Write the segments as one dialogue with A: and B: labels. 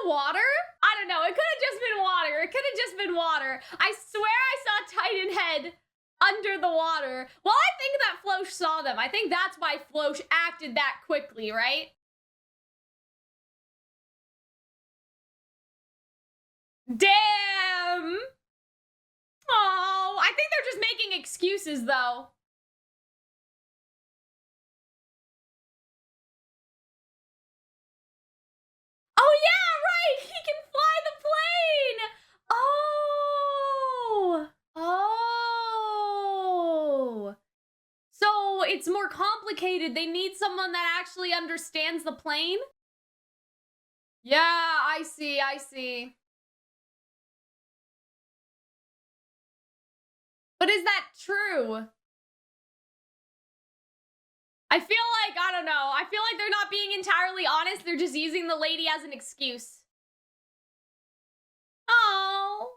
A: the water? I don't know. It could have just been water. It could have just been water. I swear I saw Titan Head under the water. Well, I think that Floch saw them. I think that's why Floch acted that quickly, right? Damn! Oh, I think they're just making excuses, though. Oh, yeah, right! He can fly the plane! Oh! Oh! So it's more complicated. They need someone that actually understands the plane? Yeah, I see, I see. But is that true? I feel like, I don't know, I feel like they're not being entirely honest. They're just using the lady as an excuse. Oh.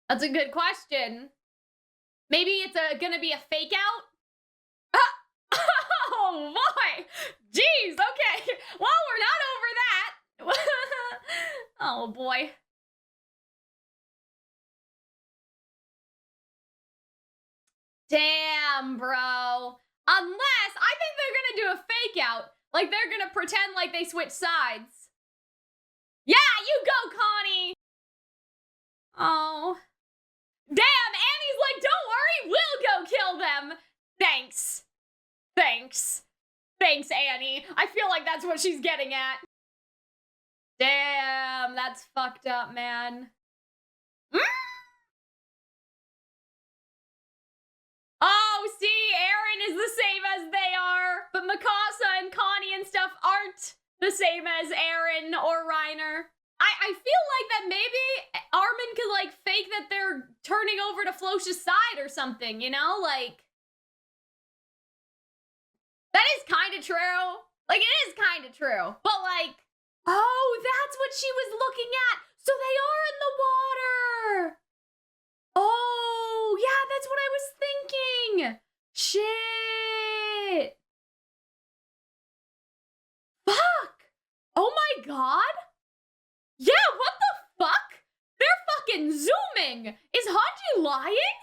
A: That's a good question. Maybe it's gonna be a fake out? Oh boy! Jeez, okay. Well, we're not over that. Oh boy. Damn, bro. Unless, I think they're gonna do a fake out. Like, they're gonna pretend like they switch sides. Yeah, you go, Connie! Oh. Damn, Annie's like, don't worry, we'll go kill them. Thanks. Thanks. Thanks, Annie. I feel like that's what she's getting at. Damn, that's fucked up, man. Oh, see, Aaron is the same as they are, but Mikasa and Connie and stuff aren't the same as Aaron or Reiner. I feel like that maybe Armin could, like, fake that they're turning over to Floch's side or something, you know? Like, that is kind of true. Like, it is kind of true. But, like, oh, that's what she was looking at. So they are in the water. Oh, yeah, that's what I was thinking. Shit. Fuck. Oh my god. Yeah, what the fuck? They're fucking zooming. Is Hanji lying?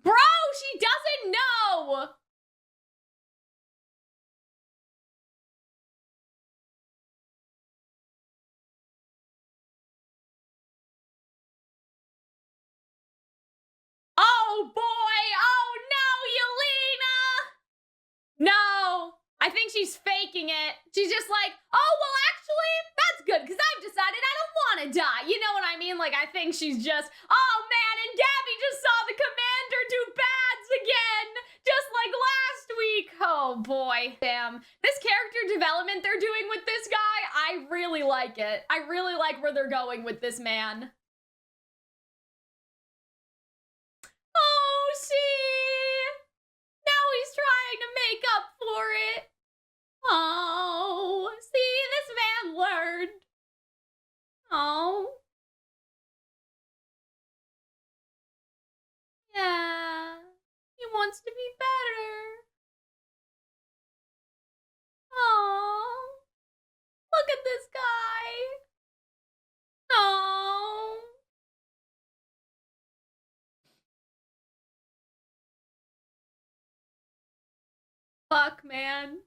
A: Bro, she doesn't know. Oh boy, oh no, Yelena! No, I think she's faking it. She's just like, oh, well, actually, that's good, because I've decided I don't want to die. You know what I mean? Like, I think she's just, oh man, and Gaby just saw the commander do bads again, just like last week. Oh boy, damn. This character development they're doing with this guy, I really like it. I really like where they're going with this man. Oh, see? Now he's trying to make up for it. Oh, see, this man learned. Oh. Yeah. He wants to be better. Oh. Look at this guy. Oh. Fuck, man.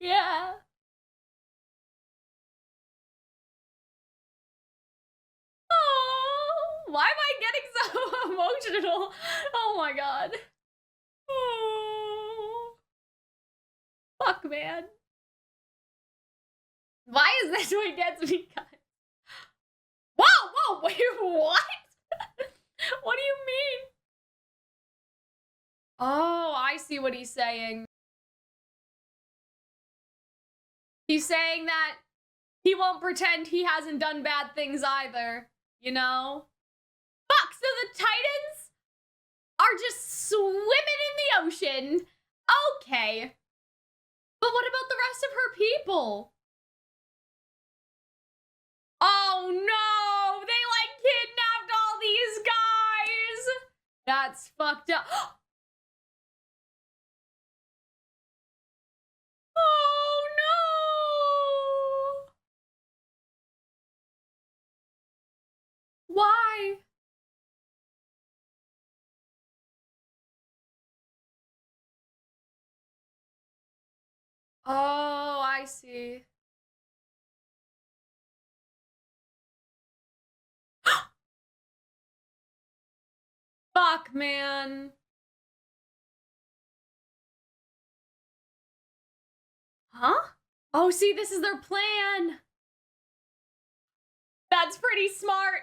A: Yeah. Oh, why am I getting so emotional? Oh my god. Oh. Fuck, man. Why is this what gets me, guys? Whoa, whoa, wait, what? What do you mean? Oh, I see what he's saying. He's saying that he won't pretend he hasn't done bad things either, you know? Fuck, so the Titans are just swimming in the ocean. Okay. But what about the rest of her people? Oh no, they like kidnapped all these guys. That's fucked up. Why? Oh, I see. Fuck, man. Huh? Oh, see, this is their plan. That's pretty smart.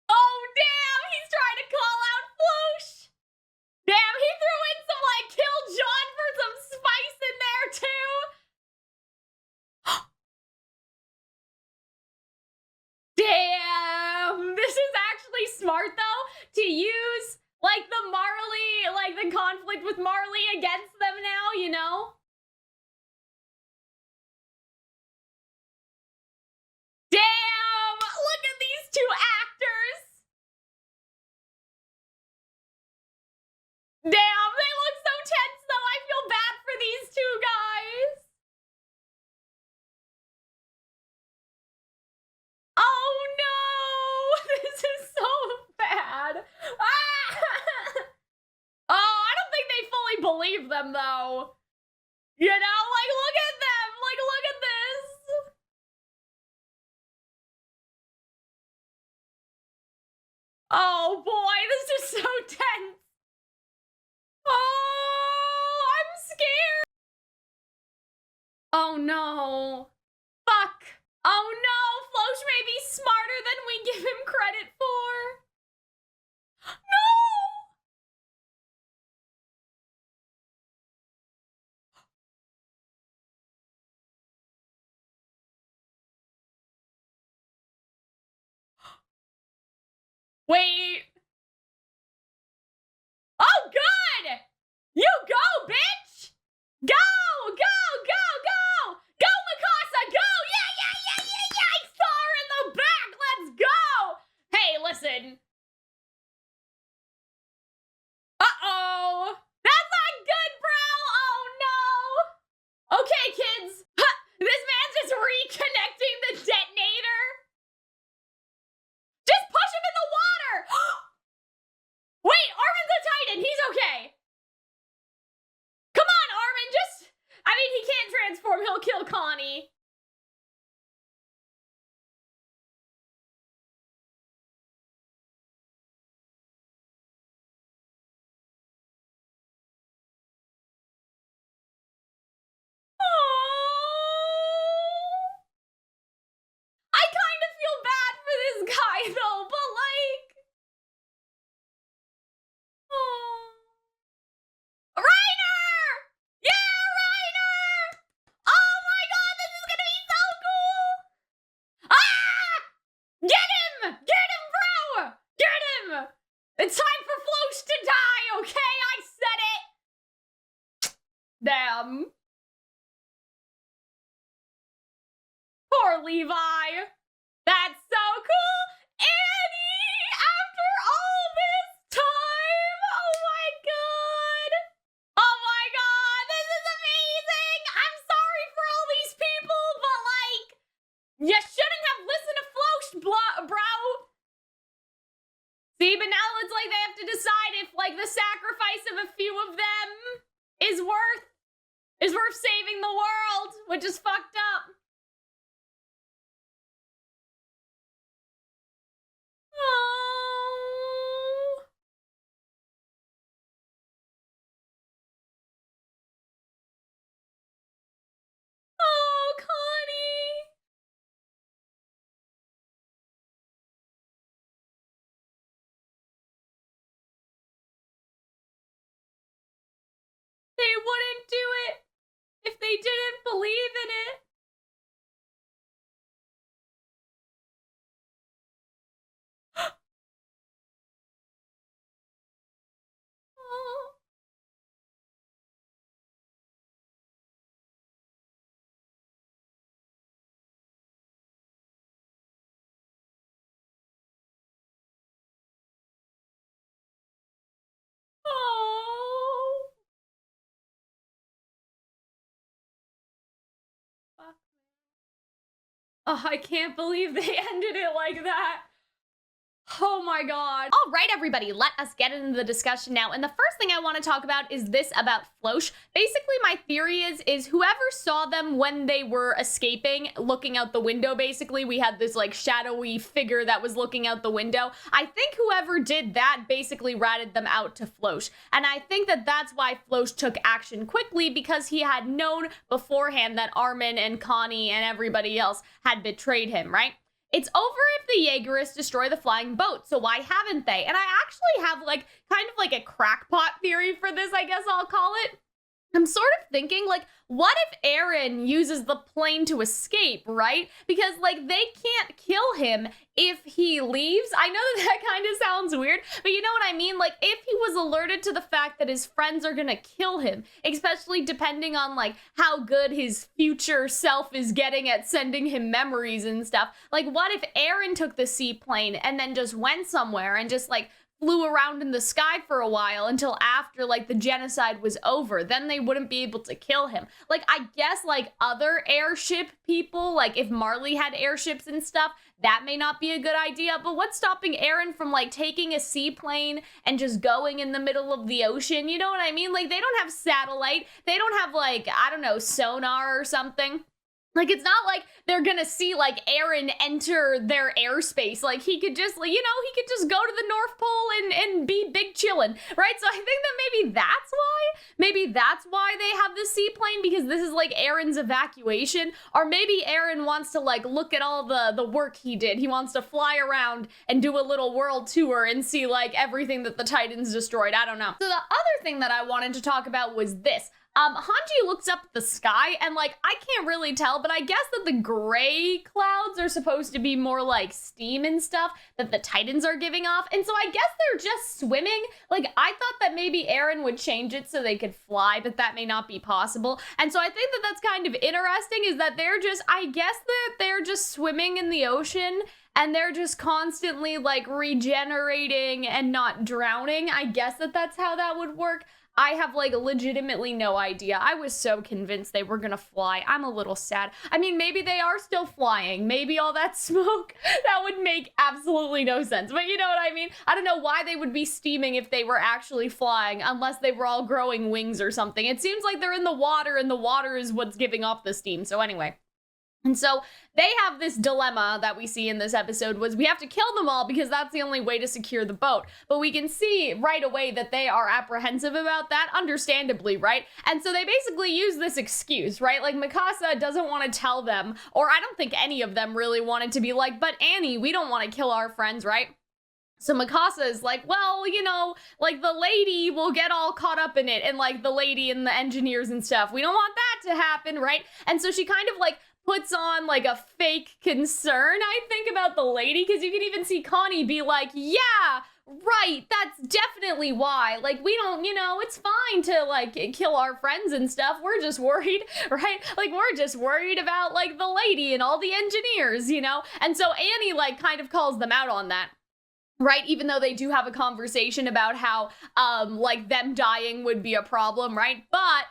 A: Oh, damn, he's trying to call out Floosh. Damn, he threw in some, like, kill John for some spice in there, too. Damn, this is actually smart, though, to use, like, the Marley, like, the conflict with Marley against them now, you know? Damn, look at these two actors. Damn, they look so tense, though. I feel bad for these two guys. Oh, no. This is so bad. Ah! Oh, I don't think they fully believe them, though. You know, like, look at them. Like, look at this. Oh, boy, this is so tense. Oh, I'm scared. Oh, no. Fuck. Oh, no. Floch may be smarter than we give him credit for. No! Wait. Oh, good! You go, bitch! Go! Go! Go! Go! Go, Mikasa! Go! Yeah! I saw her in the back! Let's go! Hey, listen. Uh-oh! That's not good, bro! Oh, no! Okay, kids. This man's just reconnecting the detonator. Just push him in the water! Wait, Armin's a Titan. He's okay. Come on, Armin. I mean, he can't transform. He'll kill Connie. Oh. I kind of feel bad for this guy, though, but like... Oh. Reiner! Yeah, Reiner! Oh my god, this is gonna be so cool! Ah! Get him! Get him, bro! Get him! It's time for Floch to die, okay? I said it! Damn. Poor Levi. That's so cool! Annie! After all this time! Oh my god! Oh my god! This is amazing! I'm sorry for all these people, but like... You shouldn't have listened to Floch, bro! See, but now it's like they have to decide if like the sacrifice of a few of them is worth saving the world, which is fucked up. Oh. Oh, Connie. They wouldn't do it if they didn't believe in it. Oh. Oh. Fuck. Oh, I can't believe they ended it like that. Oh my god. All right, everybody, let us get into the discussion now. And the first thing I want to talk about is this about Floch. Basically, my theory is whoever saw them when they were escaping, looking out the window, basically, we had this like shadowy figure that was looking out the window. I think whoever did that basically ratted them out to Floch. And I think that that's why Floch took action quickly, because he had known beforehand that Armin and Connie and everybody else had betrayed him, right? It's over if the Jaegerists destroy the flying boat, so why haven't they? And I actually have like kind of like a crackpot theory for this, I guess I'll call it. I'm sort of thinking, like, what if Aaron uses the plane to escape, right? Because, like, they can't kill him if he leaves. I know that kind of sounds weird, but you know what I mean? Like, if he was alerted to the fact that his friends are gonna kill him, especially depending on, like, how good his future self is getting at sending him memories and stuff. Like, what if Aaron took the seaplane and then just went somewhere and just, like, flew around in the sky for a while until after, like, the genocide was over? Then they wouldn't be able to kill him. Like, I guess, like, other airship people, like, if Marley had airships and stuff, that may not be a good idea. But what's stopping Aaron from, like, taking a seaplane and just going in the middle of the ocean? You know what I mean? Like, they don't have satellite. They don't have, like, I don't know, sonar or something. Like, it's not like they're gonna see, like, Aaron enter their airspace. Like, he could just, like, you know, he could just go to the North Pole and be big chillin', right? So I think that maybe that's why they have the seaplane, because this is, like, Aaron's evacuation. Or maybe Aaron wants to, like, look at all the work he did. He wants to fly around and do a little world tour and see, like, everything that the Titans destroyed. I don't know. So the other thing that I wanted to talk about was this. Hanji looks up at the sky and, like, I can't really tell, but I guess that the gray clouds are supposed to be more like steam and stuff that the Titans are giving off. And so I guess they're just swimming. Like, I thought that maybe Aaron would change it so they could fly, but that may not be possible. And so I think that that's kind of interesting, is that I guess that they're just swimming in the ocean and they're just constantly, like, regenerating and not drowning. I guess that that's how that would work. I have, like, legitimately no idea. I was so convinced they were gonna fly. I'm a little sad. I mean, maybe they are still flying. Maybe all that smoke, that would make absolutely no sense. But you know what I mean? I don't know why they would be steaming if they were actually flying, unless they were all growing wings or something. It seems like they're in the water, and the water is what's giving off the steam. So anyway. And so they have this dilemma that we see in this episode, was we have to kill them all because that's the only way to secure the boat. But we can see right away that they are apprehensive about that, understandably, right? And so they basically use this excuse, right? Like, Mikasa doesn't want to tell them, or I don't think any of them really wanted to be like, but Annie, we don't want to kill our friends, right? So Mikasa is like, well, you know, like, the lady will get all caught up in it, and, like, the lady and the engineers and stuff. We don't want that to happen, right? And so she kind of, like, puts on, like, a fake concern, I think, about the lady, because you can even see Connie be like, yeah, right, that's definitely why. Like, we don't, you know, it's fine to, like, kill our friends and stuff. We're just worried, right? Like, we're just worried about, like, the lady and all the engineers, you know? And so Annie, like, kind of calls them out on that. Right, even though they do have a conversation about how, like, them dying would be a problem, right? But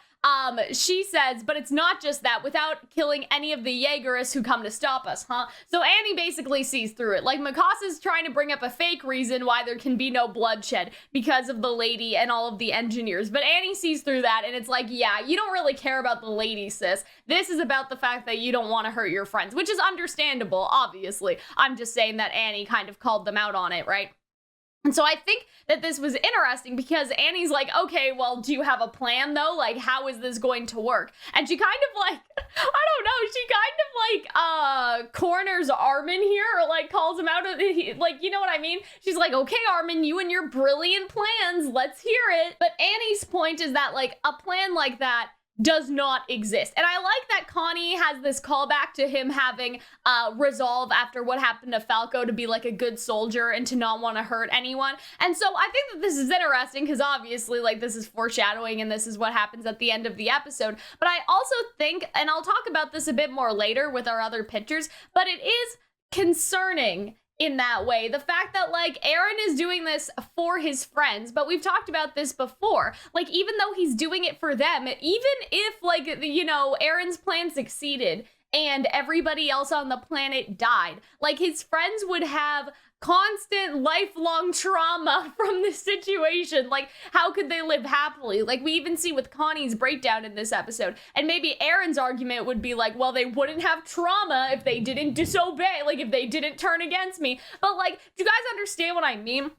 A: she says, but it's not just that, without killing any of the Jaegerists who come to stop us, huh? So Annie basically sees through it. Like, Mikasa's trying to bring up a fake reason why there can be no bloodshed because of the lady and all of the engineers. But Annie sees through that, and it's like, yeah, you don't really care about the lady, sis. This is about the fact that you don't want to hurt your friends, which is understandable, obviously. I'm just saying that Annie kind of called them out on it, right? And so I think that this was interesting because Annie's like, okay, well, do you have a plan, though? Like, how is this going to work? And she kind of, like, I don't know, she kind of, like, corners Armin here, or, like, calls him out, like, you know what I mean? She's like, okay, Armin, you and your brilliant plans, let's hear it. But Annie's point is that, like, a plan like that does not exist. And I like that Connie has this callback to him having resolve after what happened to Falco to be, like, a good soldier and to not want to hurt anyone. And so I think that this is interesting because obviously, like, this is foreshadowing and this is what happens at the end of the episode. But I also think, and I'll talk about this a bit more later with our other pictures, but it is concerning in that way. The fact that, like, Aaron is doing this for his friends, but we've talked about this before. Like, even though he's doing it for them, even if, like, you know, Aaron's plan succeeded and everybody else on the planet died. Like, his friends would have constant lifelong trauma from this situation. Like, how could they live happily? Like, we even see with Connie's breakdown in this episode. And maybe Aaron's argument would be like, well, they wouldn't have trauma if they didn't disobey, like if they didn't turn against me. But like, do you guys understand what I mean?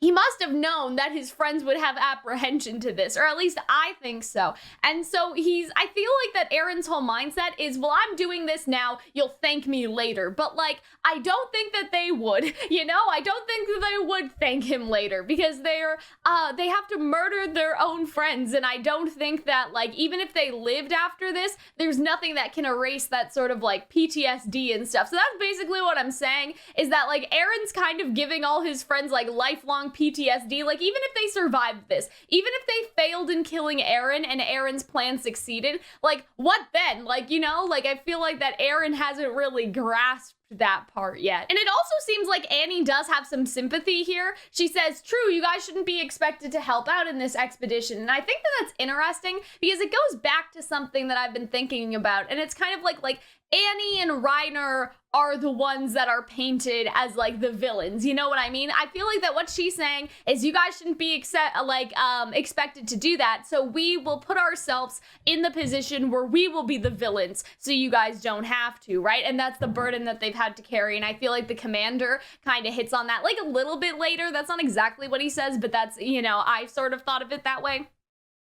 A: He must have known that his friends would have apprehension to this, or at least I think so. And so I feel like that Aaron's whole mindset is, well, I'm doing this now, you'll thank me later. But like, I don't think that they would, you know? I don't think that they would thank him later, because they have to murder their own friends. And I don't think that, like, even if they lived after this, there's nothing that can erase that sort of like PTSD and stuff. So that's basically what I'm saying, is that like Aaron's kind of giving all his friends like lifelong PTSD. Like, even if they survived this, even if they failed in killing Aaron and Aaron's plan succeeded, like, what then? Like, you know, like, I feel like that Aaron hasn't really grasped that part yet. And it also seems like Annie does have some sympathy here. She says, true, you guys shouldn't be expected to help out in this expedition. And I think that that's interesting, because it goes back to something that I've been thinking about. And it's kind of like Annie and Reiner are the ones that are painted as like the villains. You know what I mean? I feel like that what she's saying is, you guys shouldn't be expected to do that. So we will put ourselves in the position where we will be the villains, so you guys don't have to, right? And that's the burden that they've had to carry. And I feel like the commander kind of hits on that like a little bit later. That's not exactly what he says, but that's, you know, I sort of thought of it that way.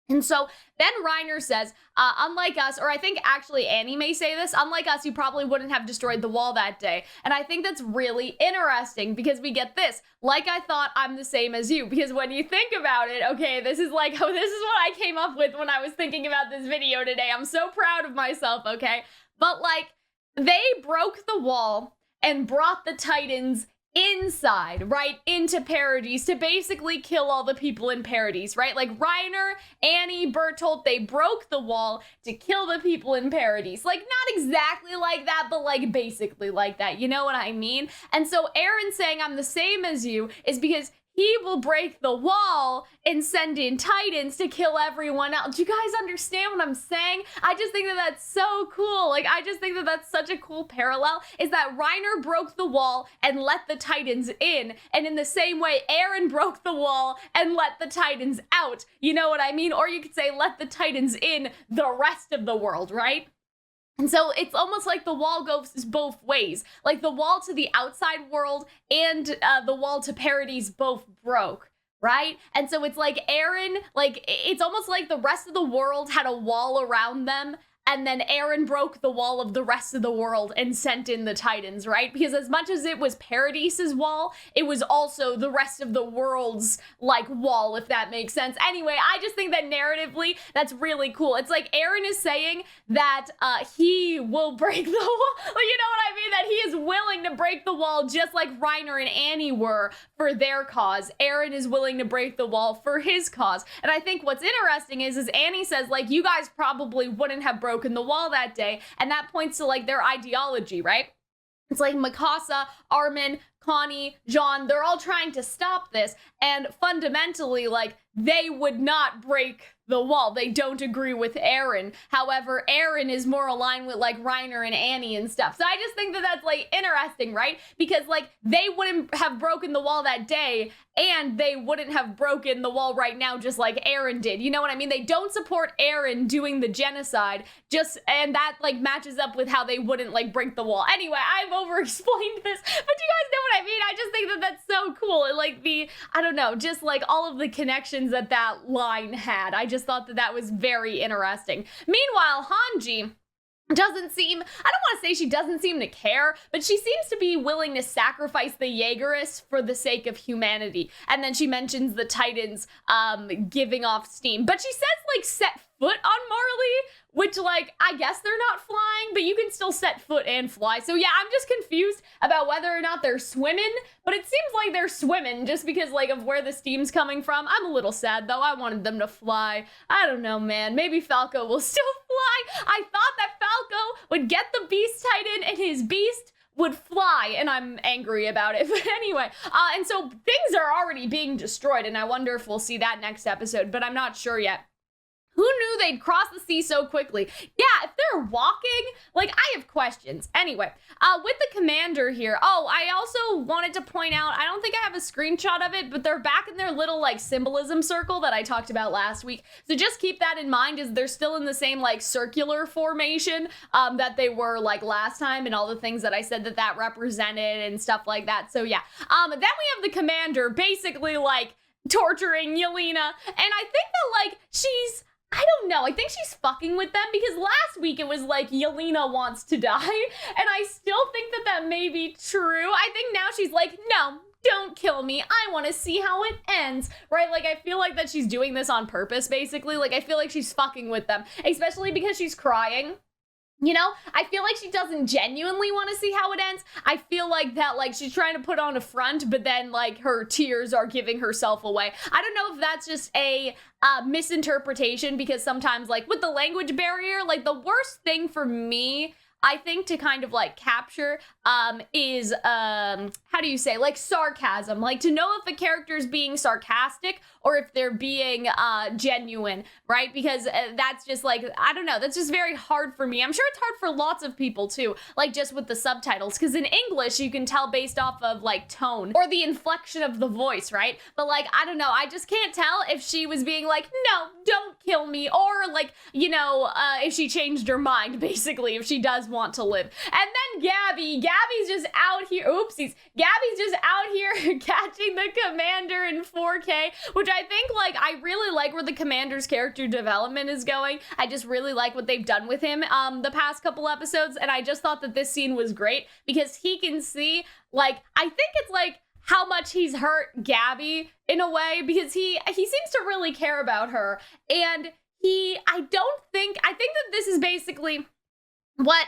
A: And so then Reiner says, unlike us, or I think actually Annie may say this, unlike us, you probably wouldn't have destroyed the wall that day. And I think that's really interesting, because we get this, like I thought, I'm the same as you. Because when you think about it, okay, this is like, oh, this is what I came up with when I was thinking about this video today. I'm so proud of myself, okay? But like, they broke the wall and brought the Titans inside, right, into Paradise to basically kill all the people in Paradise, right? Like, Reiner, Annie, Bertolt, they broke the wall to kill the people in Paradise. Like, not exactly like that, but like basically like that, you know what I mean? And so Aaron saying I'm the same as you is because he will break the wall and send in Titans to kill everyone else. Do you guys understand what I'm saying? I just think that that's so cool. Like, I just think that that's such a cool parallel, is that Reiner broke the wall and let the Titans in. And in the same way, Aaron broke the wall and let the Titans out. You know what I mean? Or you could say, let the Titans in the rest of the world, right? And so it's almost like the wall goes both ways. Like, the wall to the outside world and the wall to Paradise both broke, right? And so it's like Aaron, like, it's almost like the rest of the world had a wall around them, and then Aaron broke the wall of the rest of the world and sent in the Titans, right? Because as much as it was Paradise's wall, it was also the rest of the world's, like, wall, if that makes sense. Anyway, I just think that narratively, that's really cool. It's like Aaron is saying that he will break the wall. Like, you know what I mean? That he is willing to break the wall just like Reiner and Annie were for their cause. Aaron is willing to break the wall for his cause. And I think what's interesting is Annie says, like, you guys probably wouldn't have broken the wall that day, and that points to like their ideology, right? It's like Mikasa, Armin, Connie, John, they're all trying to stop this, and fundamentally, like, they would not break the wall. They don't agree with Aaron. However, Aaron is more aligned with like Reiner and Annie and stuff. So I just think that that's like interesting, right? Because like they wouldn't have broken the wall that day, and they wouldn't have broken the wall right now just like Aaron did. You know what I mean? They don't support Aaron doing the genocide, and that like matches up with how they wouldn't like break the wall. Anyway, I've over-explained this, but you guys know what I mean? I just think that that's so cool. And like I don't know, just like all of the connections that line had. I just thought that that was very interesting. Meanwhile, Hanji doesn't seem, I don't want to say she doesn't seem to care, but she seems to be willing to sacrifice the Jaegerists for the sake of humanity. And then she mentions the Titans giving off steam. But she says, like, set foot on Marley, which, like, I guess they're not flying, but you can still set foot and fly. So yeah, I'm just confused about whether or not they're swimming, but it seems like they're swimming just because, like, of where the steam's coming from. I'm a little sad, though. I wanted them to fly. I don't know, man. Maybe Falco will still fly. I thought that Falco would get the Beast Titan and his beast would fly, and I'm angry about it. But anyway, and so things are already being destroyed, and I wonder if we'll see that next episode, but I'm not sure yet. Who knew they'd cross the sea so quickly? Yeah, if they're walking, like, I have questions. Anyway, with the commander here, I also wanted to point out, I don't think I have a screenshot of it, but they're back in their little, like, symbolism circle that I talked about last week. So just keep that in mind, as they're still in the same, like, circular formation that they were, like, last time, and all the things that I said that represented and stuff like that. So yeah. Then we have the commander basically, like, torturing Yelena, and I think that, like, I don't know. I think she's fucking with them, because last week it was like Yelena wants to die, and I still think that may be true. I think now she's like, no, don't kill me. I want to see how it ends, right? Like, I feel like that she's doing this on purpose, basically. Like, I feel like she's fucking with them, especially because she's crying. You know, I feel like she doesn't genuinely want to see how it ends. I feel like that, like, she's trying to put on a front, but then, like, her tears are giving herself away. I don't know if that's just a misinterpretation, because sometimes, like, with the language barrier, like, the worst thing for me, I think, to kind of, like, capture is, how do you say, like, sarcasm. Like, to know if a character is being sarcastic or if they're being genuine, right? Because that's just, like, I don't know, that's just very hard for me. I'm sure it's hard for lots of people too, like, just with the subtitles, because in English you can tell based off of, like, tone or the inflection of the voice, right? But, like, I don't know, I just can't tell if she was being like, no, don't kill me, or, like, you know, if she changed her mind, basically, if she does want to live. And then Gaby's just out here, oopsies, Gaby's just out here catching the commander in 4K, which I think, like, I really like where the commander's character development is going. I just really like what they've done with him the past couple episodes, and I just thought that this scene was great, because he can see, like, I think it's, like, how much he's hurt Gaby in a way, because he seems to really care about her, and I think that this is basically what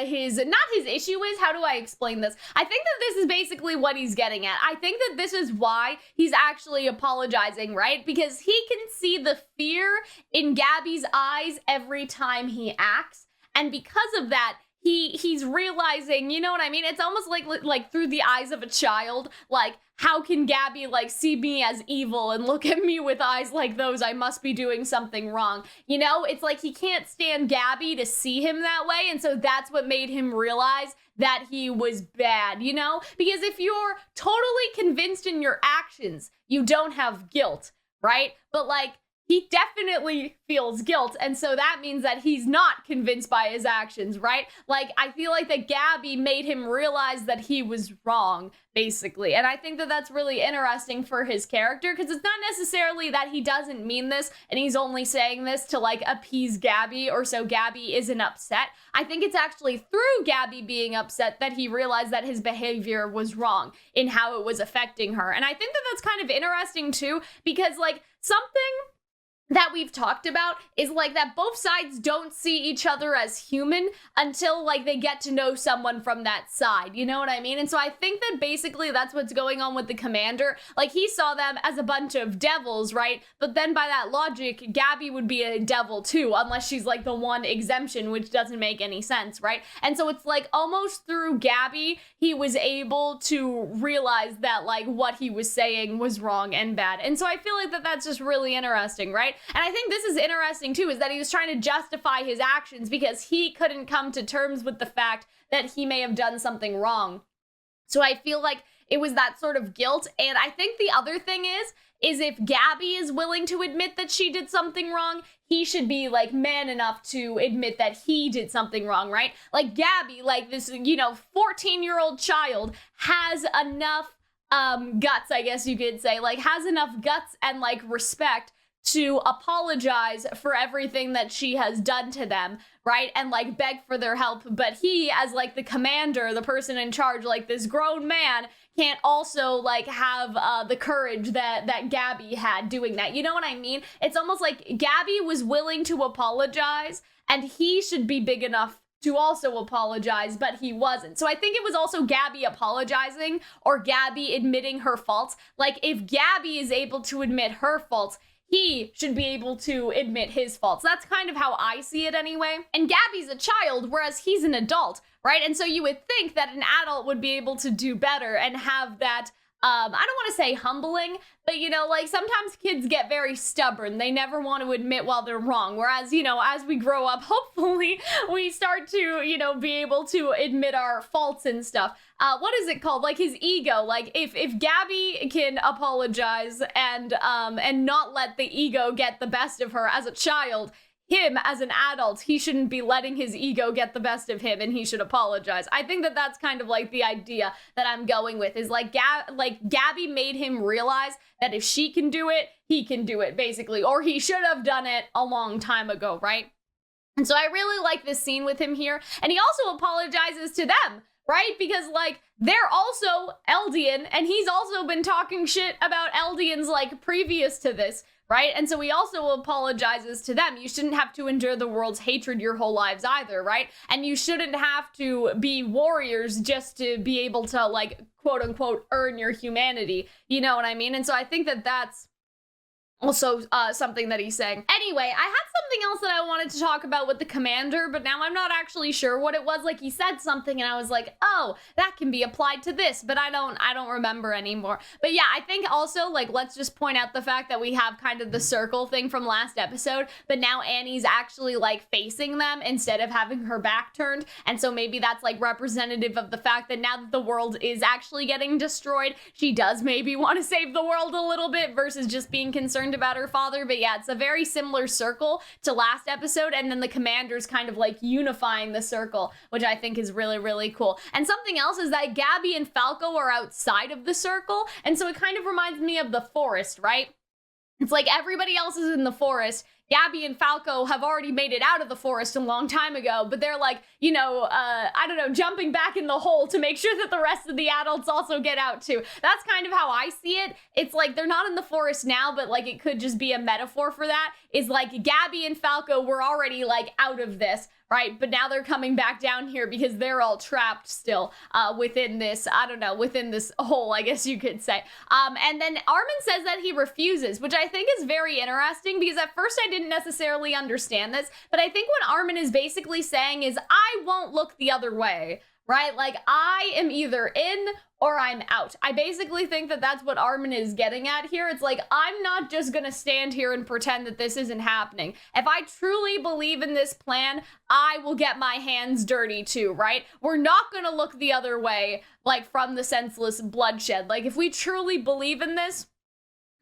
A: his, not his issue is. How do I explain this? I think that this is basically what he's getting at. I think that this is why he's actually apologizing, right? Because he can see the fear in Gaby's eyes every time he acts, and because of that, he's realizing, you know what I mean? It's almost like through the eyes of a child, like, how can Gaby, like, see me as evil and look at me with eyes like those? I must be doing something wrong. You know, it's like he can't stand Gaby to see him that way, and so that's what made him realize that he was bad, you know? Because if you're totally convinced in your actions, you don't have guilt, right? But, like, he definitely feels guilt, and so that means that he's not convinced by his actions, right? Like, I feel like that Gaby made him realize that he was wrong, basically, and I think that that's really interesting for his character, because it's not necessarily that he doesn't mean this, and he's only saying this to, like, appease Gaby, or so Gaby isn't upset. I think it's actually through Gaby being upset that he realized that his behavior was wrong in how it was affecting her, and I think that that's kind of interesting, too, because, like, something that we've talked about is, like, that both sides don't see each other as human until, like, they get to know someone from that side, you know what I mean? And so I think that basically that's what's going on with the commander. Like, he saw them as a bunch of devils, right? But then by that logic, Gaby would be a devil too, unless she's, like, the one exemption, which doesn't make any sense, right? And so it's, like, almost through Gaby, he was able to realize that, like, what he was saying was wrong and bad. And so I feel like that that's just really interesting, right? And I think this is interesting too, is that he was trying to justify his actions because he couldn't come to terms with the fact that he may have done something wrong. So I feel like it was that sort of guilt. And I think the other thing is if Gaby is willing to admit that she did something wrong, he should be, like, man enough to admit that he did something wrong, right? Like, Gaby, like, this, you know, 14-year-old child has enough guts, I guess you could say, like, has enough guts and, like, respect to apologize for everything that she has done to them, right? And, like, beg for their help. But he, as, like, the commander, the person in charge, like, this grown man, can't also, like, have the courage that Gaby had doing that. You know what I mean? It's almost like Gaby was willing to apologize, and he should be big enough to also apologize, but he wasn't. So I think it was also Gaby apologizing or Gaby admitting her faults. Like, if Gaby is able to admit her faults, he should be able to admit his faults. That's kind of how I see it anyway. And Gaby's a child, whereas he's an adult, right? And so you would think that an adult would be able to do better and have that I don't want to say humbling, but you know, like sometimes kids get very stubborn. They never want to admit while they're wrong. Whereas, you know, as we grow up, hopefully we start to, you know, be able to admit our faults and stuff. What is it called? Like his ego. Like if Gaby can apologize and not let the ego get the best of her as a child, him as an adult, he shouldn't be letting his ego get the best of him, and he should apologize. I think that that's kind of like the idea that I'm going with, is like Gaby made him realize that if she can do it, he can do it, basically, or he should have done it a long time ago, right? And so I really like this scene with him here, and he also apologizes to them, right? Because, like, they're also Eldian, and he's also been talking shit about Eldians, like, previous to this, right? And so he also apologizes to them. You shouldn't have to endure the world's hatred your whole lives either, right? And you shouldn't have to be warriors just to be able to, like, quote unquote, earn your humanity. You know what I mean? And so I think that that's also something that he's saying. Anyway, I had something else that I wanted to talk about with the commander, but now I'm not actually sure what it was. Like, he said something and I was like, oh, that can be applied to this, but I don't remember anymore. But yeah, I think also, like, let's just point out the fact that we have kind of the circle thing from last episode, but now Annie's actually, like, facing them instead of having her back turned. And so maybe that's, like, representative of the fact that now that the world is actually getting destroyed, she does maybe want to save the world a little bit versus just being concerned about her father. But yeah, it's a very similar circle to last episode, and then the commander's kind of like unifying the circle, which I think is really, really cool. And something else is that Gaby and Falco are outside of the circle, and so it kind of reminds me of the forest, right? It's like everybody else is in the forest. Gaby and Falco have already made it out of the forest a long time ago, but they're like, you know, I don't know, jumping back in the hole to make sure that the rest of the adults also get out too. That's kind of how I see it. It's like they're not in the forest now, but like it could just be a metaphor for that. Is like Gaby and Falco were already like out of this, right? But now they're coming back down here because they're all trapped still within this, I don't know, within this hole, I guess you could say. And then Armin says that he refuses, which I think is very interesting because at first I didn't necessarily understand this, but I think what Armin is basically saying is, I won't look the other way, right? Like, I am either in or I'm out. I basically think that that's what Armin is getting at here. It's like, I'm not just gonna stand here and pretend that this isn't happening. If I truly believe in this plan, I will get my hands dirty too, right? We're not gonna look the other way, like, from the senseless bloodshed. Like, if we truly believe in this,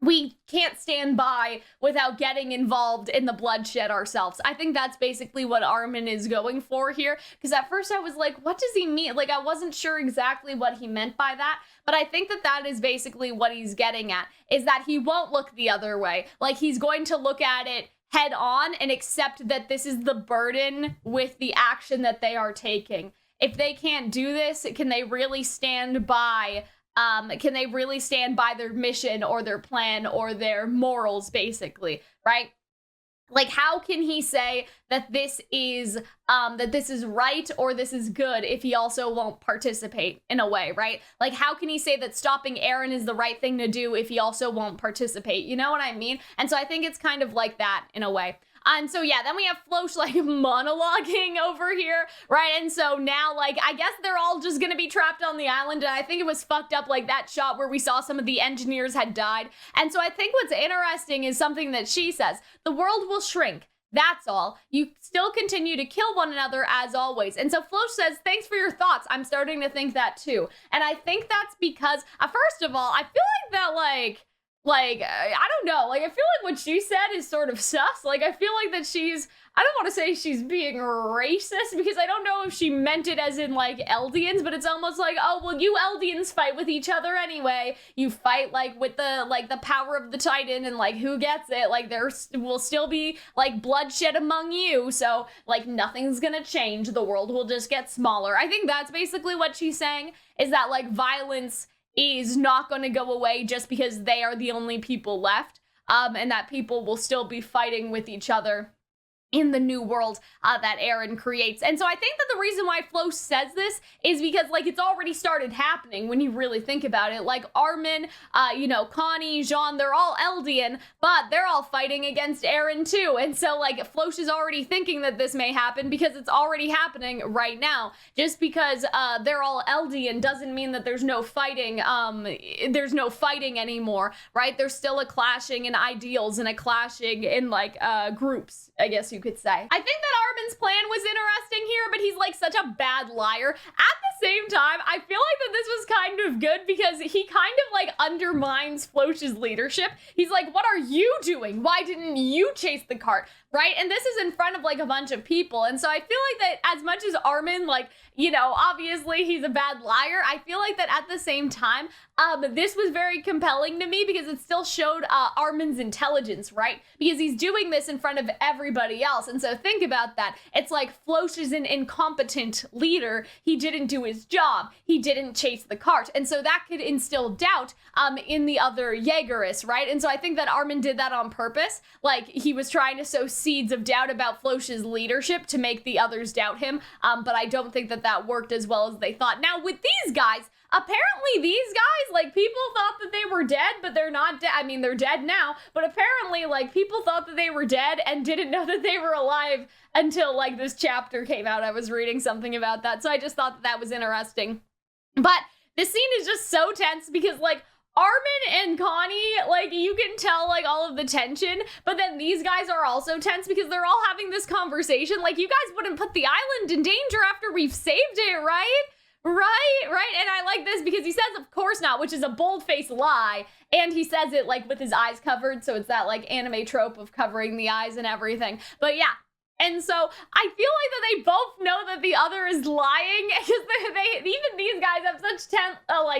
A: we can't stand by without getting involved in the bloodshed ourselves. I think that's basically what Armin is going for here, because at first I was like, what does he mean? Like, I wasn't sure exactly what he meant by that, but I think that that is basically what he's getting at, is that he won't look the other way. Like, he's going to look at it head on and accept that this is the burden with the action that they are taking. If they can't do this, can they really stand by their mission or their plan or their morals, basically, right? Like, how can he say that this is right or this is good if he also won't participate in a way, right? Like, how can he say that stopping Eren is the right thing to do if he also won't participate? You know what I mean? And so I think it's kind of like that in a way. And so, yeah, then we have Floch, like, monologuing over here, right? And so now, like, I guess they're all just gonna be trapped on the island, and I think it was fucked up, like, that shot where we saw some of the engineers had died. And so I think what's interesting is something that she says. The world will shrink. That's all. You still continue to kill one another as always. And so Floch says, thanks for your thoughts. I'm starting to think that too. And I think that's because, first of all, I feel like that, I don't know, like, I feel like what she said is sort of sus. Like, I feel like that I don't want to say she's being racist, because I don't know if she meant it as in, like, Eldians, but it's almost like, oh, well, you Eldians fight with each other anyway. You fight, like, with the power of the Titan, and, like, who gets it? Like, there will still be, like, bloodshed among you, so, like, nothing's gonna change. The world will just get smaller. I think that's basically what she's saying, is that, like, violence is not going to go away just because they are the only people left, and that people will still be fighting with each other in the new world that Aaron creates. And so I think that the reason why Floch says this is because, like, it's already started happening when you really think about it. Like, Armin, Connie, Jean, they're all Eldian, but they're all fighting against Aaron too. And so, like, Floch is already thinking that this may happen because it's already happening right now. Just because they're all Eldian doesn't mean that there's no fighting. There's no fighting anymore, right? There's still a clashing in ideals and a clashing in, like, groups, I guess you could say. I think that Armin's plan was interesting here, but he's like such a bad liar. At the same time, I feel like that this was kind of good because he kind of like undermines Floch's leadership. He's like, what are you doing? Why didn't you chase the cart? Right? And this is in front of like a bunch of people. And so I feel like that as much as Armin, like, obviously he's a bad liar, I feel like that at the same time, this was very compelling to me because it still showed Armin's intelligence, right? Because he's doing this in front of everybody else. And so think about that. It's like Floch is an incompetent leader. He didn't do his job. He didn't chase the cart. And so that could instill doubt in the other Jaegerists, right? And so I think that Armin did that on purpose. Like, he was trying to sow seeds of doubt about Floch's leadership to make the others doubt him. But I don't think that that worked as well as they thought. Now, with these guys, apparently these guys, like, people thought that they were dead, but they're not dead. I mean, they're dead now, but apparently, like, people thought that they were dead and didn't know that they were alive until, like, this chapter came out. I was reading something about that, so I just thought that that was interesting. But this scene is just so tense because, like, Armin and Connie, like, you can tell, like, all of the tension, but then these guys are also tense because they're all having this conversation. Like, you guys wouldn't put the island in danger after we've saved it, right? Right. And I like this because he says, of course not, which is a bold-faced lie. And he says it, like, with his eyes covered. So it's that, like, anime trope of covering the eyes and everything. But yeah. And so I feel like that they both know that the other is lying because they even these guys have such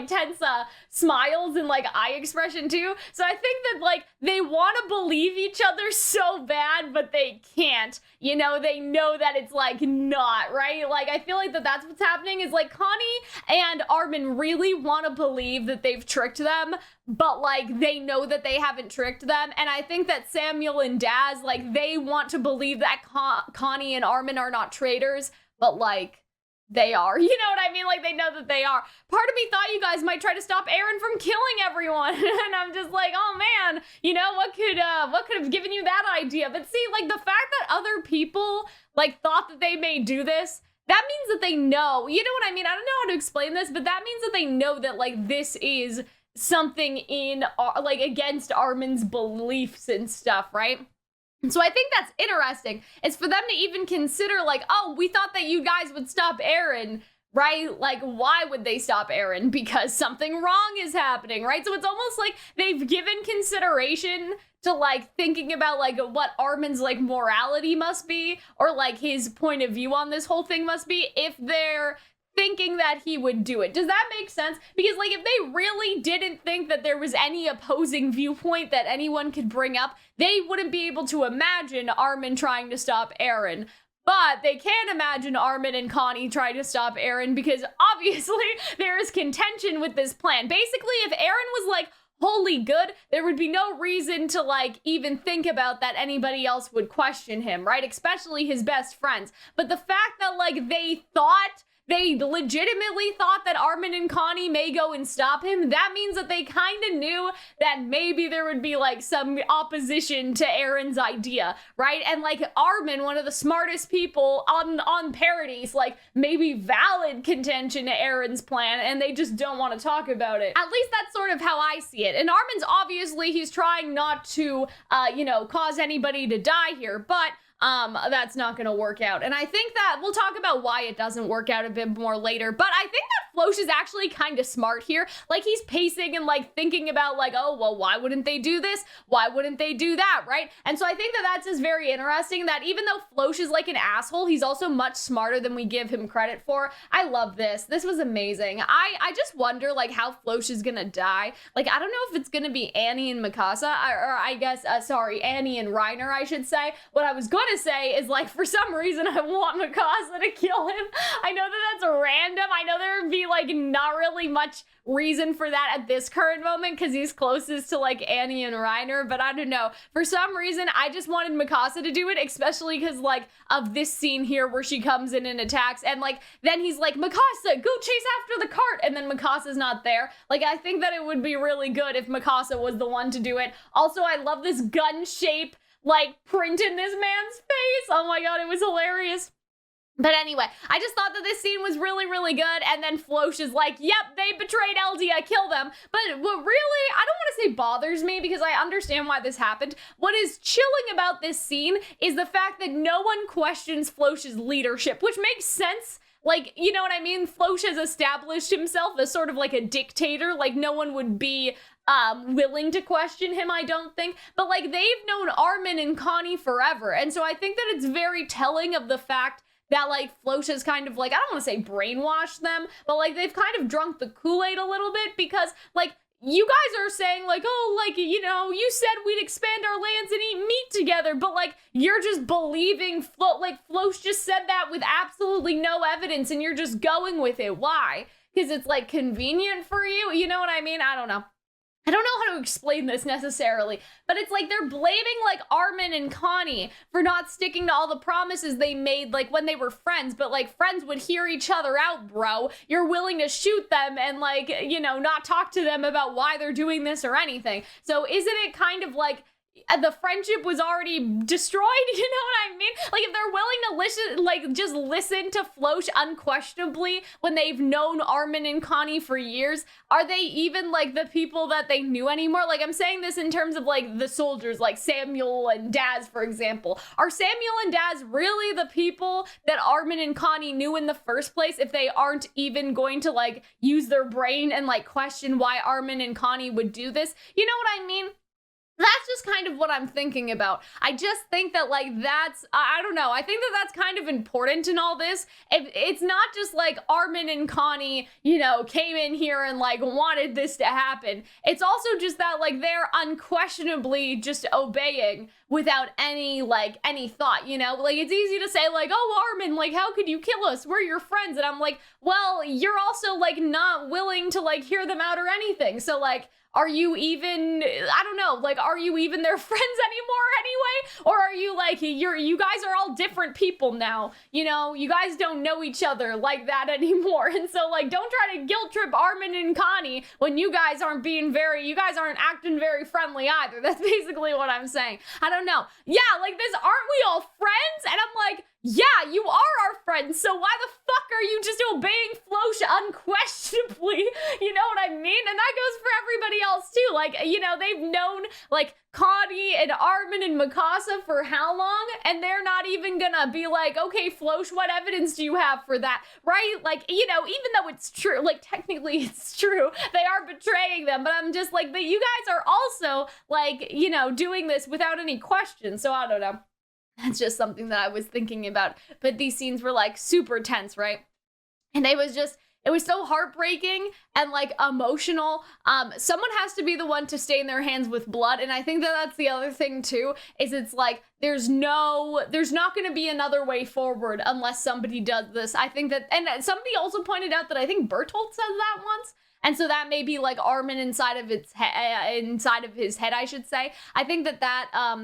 A: tense smiles and like eye expression too. So I think that like they want to believe each other so bad, but they can't. They know that it's like not right. Like I feel like that's what's happening is like Connie and Armin really want to believe that they've tricked them, but like they know that they haven't tricked them. And I think that Samuel and Daz, like they want to believe that Connie and Armin are not traitors, but like they are. You know what I mean? Like they know that they are. Part of me thought you guys might try to stop Aaron from killing everyone. And I'm just like, oh man, what could have given you that idea? But see, like the fact that other people like thought that they may do this, that means that they know. You know what I mean? I don't know how to explain this, but that means that they know that like this is something in like against Armin's beliefs and stuff, right? And so I think that's interesting. It's for them to even consider like, oh, we thought that you guys would stop Aaron, right? Like, why would they stop Aaron? Because something wrong is happening, right? So it's almost like they've given consideration to like thinking about like what Armin's like morality must be, or like his point of view on this whole thing must be if they're thinking that he would do it. Does that make sense? Because like if they really didn't think that there was any opposing viewpoint that anyone could bring up, they wouldn't be able to imagine Armin trying to stop Aaron. But they can imagine Armin and Connie trying to stop Aaron because obviously there is contention with this plan. Basically, if Aaron was like wholly good, there would be no reason to like even think about that anybody else would question him, right? Especially his best friends. But the fact that like they legitimately thought that Armin and Connie may go and stop him, that means that they kind of knew that maybe there would be like some opposition to Aaron's idea, right? And like Armin, one of the smartest people on Paradise, like maybe valid contention to Aaron's plan, and they just don't want to talk about it. At least that's sort of how I see it. And Armin's obviously, he's trying not to, cause anybody to die here, but that's not gonna work out. And I think that we'll talk about why it doesn't work out a bit more later, but I think that Floch is actually kind of smart here. Like he's pacing and like thinking about like, oh, well, why wouldn't they do this? Why wouldn't they do that, right? And so I think that that's just very interesting that even though Floch is like an asshole, he's also much smarter than we give him credit for. I love this. This was amazing. I just wonder like how Floch is gonna die. Like, I don't know if it's gonna be Annie and Mikasa, or I guess, Annie and Reiner, I should say. What I was gonna want to say is, like, for some reason, I want Mikasa to kill him. I know that that's random. I know there would be, like, not really much reason for that at this current moment because he's closest to, like, Annie and Reiner, but I don't know. For some reason, I just wanted Mikasa to do it, especially because, like, of this scene here where she comes in and attacks, and, like, then he's like, Mikasa, go chase after the cart, and then Mikasa's not there. Like, I think that it would be really good if Mikasa was the one to do it. Also, I love this gun shape, like, print in this man's face. Oh my god, it was hilarious. But anyway, I just thought that this scene was really, really good, and then Floch is like, yep, they betrayed Eldia, kill them. But what really, I don't want to say bothers me, because I understand why this happened. What is chilling about this scene is the fact that no one questions Floch's leadership, which makes sense. Like, you know what I mean? Floch has established himself as sort of like a dictator. Like, no one would be willing to question him, I don't think. But, like, they've known Armin and Connie forever. And so I think that it's very telling of the fact that, like, Floch has kind of, like, I don't want to say brainwashed them, but, like, they've kind of drunk the Kool-Aid a little bit because, like, you guys are saying, like, oh, like, you know, you said we'd expand our lands and eat meat together, but, like, you're just believing Floch just said that with absolutely no evidence, and you're just going with it. Why? Because it's, like, convenient for you? You know what I mean? I don't know. I don't know how to explain this necessarily, but it's like they're blaming, like, Armin and Connie for not sticking to all the promises they made, like, when they were friends, but, like, friends would hear each other out, bro. You're willing to shoot them and, like, you know, not talk to them about why they're doing this or anything. So isn't it kind of like the friendship was already destroyed? You know what I mean? Like, if they're willing to listen, like, just listen to Floch unquestionably when they've known Armin and Connie for years, are they even, like, the people that they knew anymore? Like, I'm saying this in terms of, like, the soldiers, like Samuel and Daz, for example. Are Samuel and Daz really the people that Armin and Connie knew in the first place if they aren't even going to, like, use their brain and, like, question why Armin and Connie would do this? You know what I mean? That's just kind of what I'm thinking about. I just think that, like, that's, I don't know. I think that that's kind of important in all this. It's not just, like, Armin and Connie, you know, came in here and, like, wanted this to happen. It's also just that, like, they're unquestionably just obeying without any, like, any thought, you know? Like, it's easy to say, like, oh, Armin, like, how could you kill us? We're your friends. And I'm like, well, you're also, like, not willing to, like, hear them out or anything. So, like, are you even, I don't know, like, are you even their friends anymore anyway? Or are you, like, you guys are all different people now, you know? You guys don't know each other like that anymore. And so, like, don't try to guilt trip Armin and Connie when you guys aren't you guys aren't acting very friendly either. That's basically what I'm saying. I don't know. Yeah, like, this, aren't we all friends? And I'm like, yeah, you are our friends, so why the fuck are you just obeying Floch unquestionably? You know what I mean? And that goes for everybody else too. Like, you know, they've known, like, Connie and Armin and Mikasa for how long? And they're not even gonna be like, okay, Floch, what evidence do you have for that? Right? Like, you know, even though it's true, like, technically it's true, they are betraying them, but I'm just like, but you guys are also, like, you know, doing this without any question, so I don't know. That's just something that I was thinking about. But these scenes were, like, super tense, right? And it was so heartbreaking and, like, emotional. Someone has to be the one to stain their hands with blood. And I think that that's the other thing, too, is it's like, there's not going to be another way forward unless somebody does this. I think that, and somebody also pointed out that I think Bertolt said that once. And so that may be, like, Armin inside of his head, I should say. I think that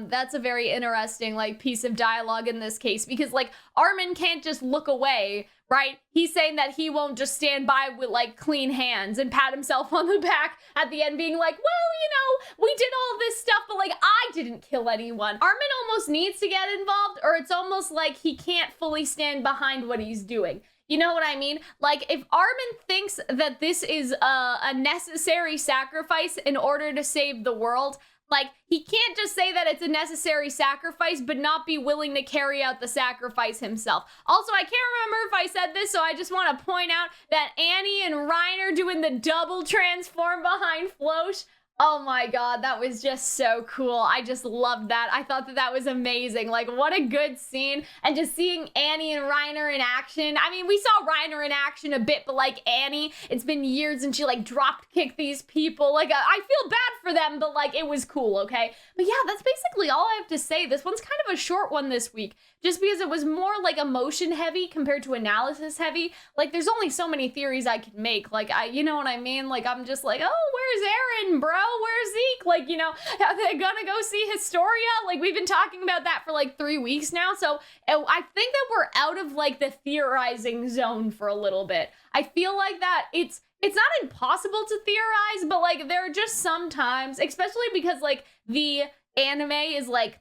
A: that's a very interesting, like, piece of dialogue in this case, because, like, Armin can't just look away, right? He's saying that he won't just stand by with, like, clean hands and pat himself on the back at the end being like, well, you know, we did all this stuff, but, like, I didn't kill anyone. Armin almost needs to get involved, or it's almost like he can't fully stand behind what he's doing. You know what I mean? Like, if Armin thinks that this is a necessary sacrifice in order to save the world, like, he can't just say that it's a necessary sacrifice, but not be willing to carry out the sacrifice himself. Also, I can't remember if I said this, so I just want to point out that Annie and Reiner doing the double transform behind Floch. Oh my god, that was just so cool. I just loved that. I thought that that was amazing. Like, what a good scene. And just seeing Annie and Reiner in action. I mean, we saw Reiner in action a bit, but, like, Annie, it's been years and she, like, drop kicked these people. Like, I feel bad for them, but like it was cool, okay? But yeah, that's basically all I have to say. This one's kind of a short one this week, just because it was more like emotion heavy compared to analysis heavy. Like there's only so many theories I can make. Like you know what I mean? Like I'm just like, oh, where's Aaron, bro? Where's Zeke? Like, you know, are they gonna go see Historia? Like we've been talking about that for like 3 weeks now. So I think that we're out of like the theorizing zone for a little bit. I feel like that it's not impossible to theorize, but like there are just some times, especially because like the anime is like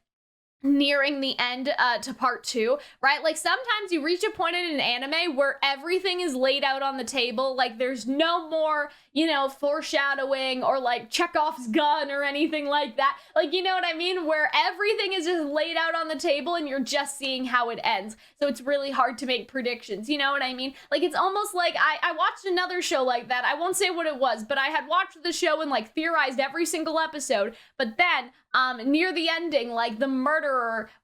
A: nearing the end to part 2, right? Like sometimes you reach a point in an anime where everything is laid out on the table. Like there's no more, you know, foreshadowing or like Chekhov's gun or anything like that. Like, you know what I mean? Where everything is just laid out on the table and you're just seeing how it ends. So it's really hard to make predictions. You know what I mean? Like it's almost like I watched another show like that. I won't say what it was, but I had watched the show and like theorized every single episode. But then near the ending, like the murderer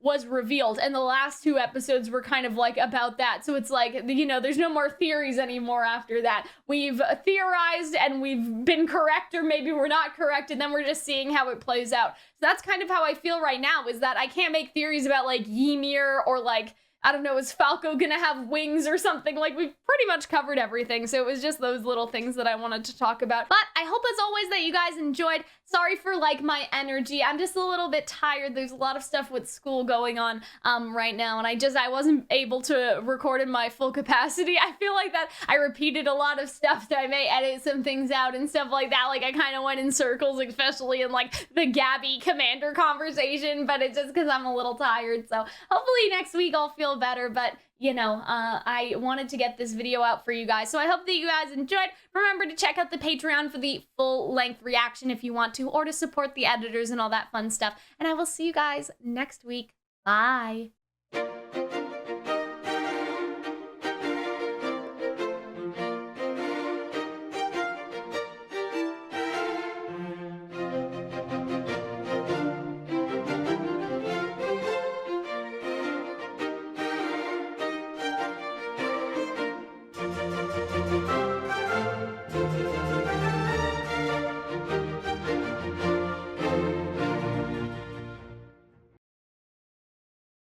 A: was revealed and the last 2 episodes were kind of like about that. So it's like, you know, there's no more theories anymore after that. We've theorized and we've been correct, or maybe we're not correct, and then we're just seeing how it plays out. So that's kind of how I feel right now, is that I can't make theories about like Ymir or like, I don't know, is Falco gonna have wings or something? Like, we've pretty much covered everything, so it was just those little things that I wanted to talk about. But I hope, as always, that you guys enjoyed. Sorry for, like, my energy. I'm just a little bit tired. There's a lot of stuff with school going on right now, and I wasn't able to record in my full capacity. I feel like that I repeated a lot of stuff, so I may edit some things out and stuff like that. Like, I kind of went in circles, especially in, like, the Gaby commander conversation, but it's just because I'm a little tired, so hopefully next week I'll feel better. But you know, I wanted to get this video out for you guys, so I hope that you guys enjoyed. Remember to check out the Patreon for the full-length reaction if you want to, or to support the editors and all that fun stuff. And I will see you guys next week. Bye.